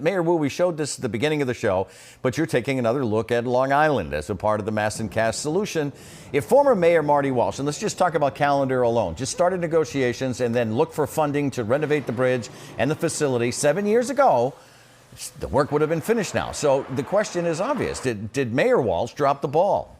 Mayor Wu, we showed this at the beginning of the show, but you're taking another look at Long Island as a part of the Mass and Cass solution. If former Mayor Marty Walsh, and let's just talk about calendar alone, just started negotiations and then looked for funding to renovate the bridge and the facility 7 years ago, the work would have been finished now. So the question is obvious. Did Mayor Walsh drop the ball?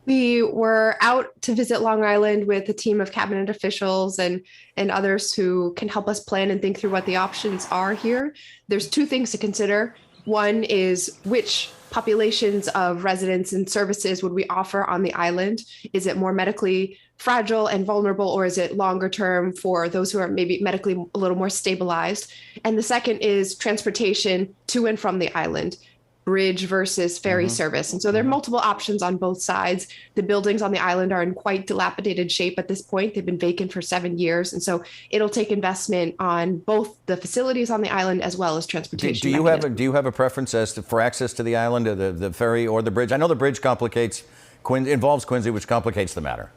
We were out to visit Long Island with a team of cabinet officials and others who can help us plan and think through what the options are here. There's two things to consider. One is which populations of residents and services would we offer on the island? Is it more medically fragile and vulnerable, or is it longer term for those who are maybe medically a little more stabilized? And the second is transportation to and from the island. Bridge versus ferry service. And so there are multiple options on both sides. The buildings on the island are in quite dilapidated shape at this point. They've been vacant for 7 years. And so it'll take investment on both the facilities on the island as well as transportation. Do you have a preference for access to the island, or the ferry or the bridge? I know the bridge involves Quincy, which complicates the matter.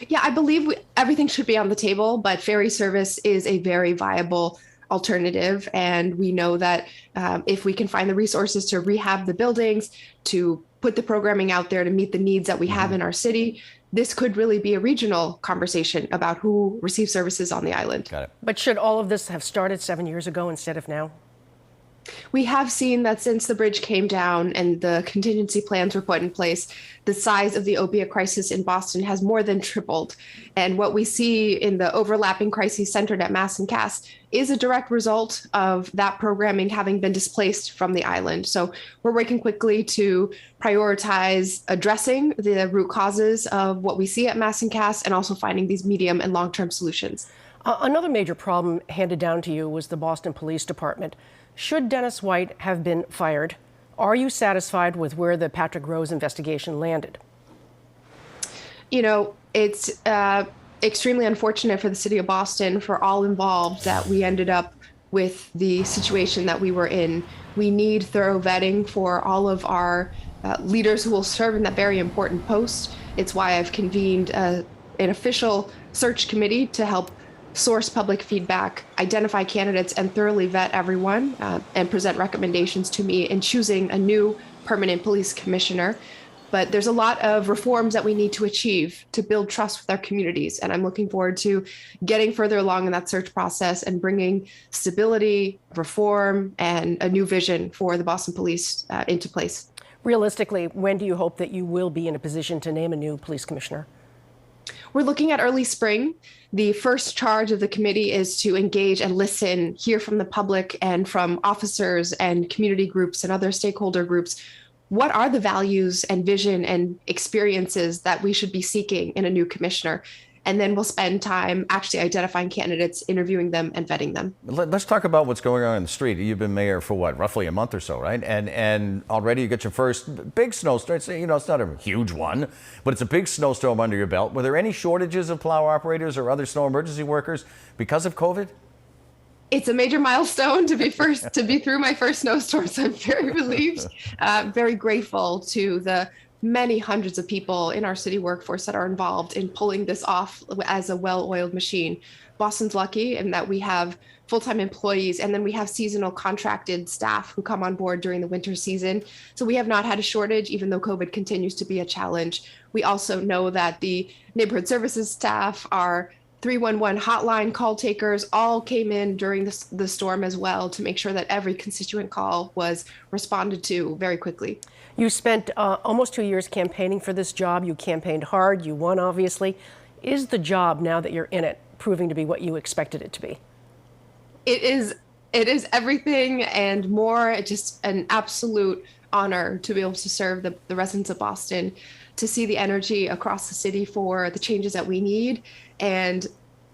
Yeah, I believe everything should be on the table, but ferry service is a very viable alternative. And we know that if we can find the resources to rehab the buildings, to put the programming out there to meet the needs that we have in our city, this could really be a regional conversation about who receives services on the island. Got it. But should all of this have started 7 years ago instead of now? We have seen that since the bridge came down and the contingency plans were put in place, the size of the opiate crisis in Boston has more than tripled. And what we see in the overlapping crises centered at Mass and Cass is a direct result of that programming having been displaced from the island. So we're working quickly to prioritize addressing the root causes of what we see at Mass and Cass, and also finding these medium and long-term solutions. Another major problem handed down to you was the Boston Police Department. Should Dennis White have been fired? Are you satisfied with where the Patrick Rose investigation landed? You know, it's extremely unfortunate for the city of Boston, for all involved, that we ended up with the situation that we were in. We need thorough vetting for all of our leaders who will serve in that very important post. It's why I've convened an official search committee to help source public feedback, identify candidates, and thoroughly vet everyone, and present recommendations to me in choosing a new permanent police commissioner. But there's a lot of reforms that we need to achieve to build trust with our communities. And I'm looking forward to getting further along in that search process and bringing stability, reform, and a new vision for the Boston Police into place. Realistically, when do you hope that you will be in a position to name a new police commissioner? We're looking at early spring. The first charge of the committee is to engage and listen, hear from the public and from officers and community groups and other stakeholder groups. What are the values and vision and experiences that we should be seeking in a new commissioner? And then we'll spend time actually identifying candidates, interviewing them, and vetting them. Let's talk about what's going on in the street. You've been mayor for what, roughly a month or so, right? And already you get your first big snowstorm. You know, it's not a huge one, but it's a big snowstorm under your belt. Were there any shortages of plow operators or other snow emergency workers because of COVID? It's a major milestone to be through my first snowstorm. So I'm very relieved, very grateful to the many hundreds of people in our city workforce that are involved in pulling this off as a well-oiled machine. Boston's lucky in that we have full-time employees, and then we have seasonal contracted staff who come on board during the winter season. So we have not had a shortage, even though COVID continues to be a challenge. We also know that the neighborhood services staff, our 311 hotline call takers, all came in during the storm as well to make sure that every constituent call was responded to very quickly. You spent almost 2 years campaigning for this job. You campaigned hard. You won, obviously. Is the job, now that you're in it, proving to be what you expected it to be? It is everything and more. It's just an absolute honor to be able to serve the residents of Boston, to see the energy across the city for the changes that we need, and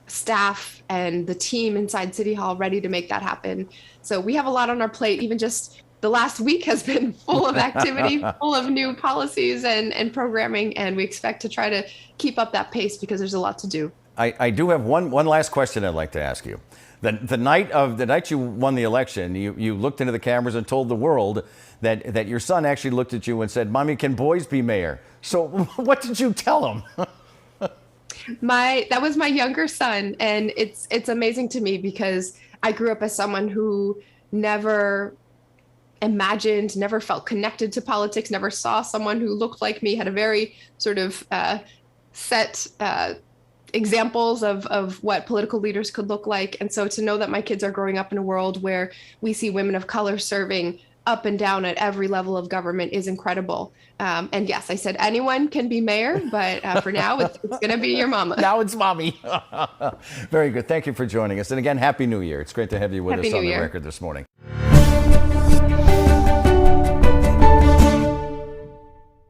staff and the team inside City Hall ready to make that happen. So we have a lot on our plate. Even just the last week has been full of activity, full of new policies and programming, and we expect to try to keep up that pace because there's a lot to do. I do have one last question I'd like to ask you. The night you won the election, you looked into the cameras and told the world that your son actually looked at you and said, "Mommy, can boys be mayor?" So what did you tell him? That was my younger son, and it's amazing to me because I grew up as someone who never imagined, never felt connected to politics, never saw someone who looked like me, had a very sort of set examples of what political leaders could look like. And so to know that my kids are growing up in a world where we see women of color serving up and down at every level of government is incredible. And yes, I said anyone can be mayor, but for now, it's going to be your mama. Now it's mommy. Very good. Thank you for joining us. And again, Happy New Year. It's great to have you with Happy us New on the Year. record this morning.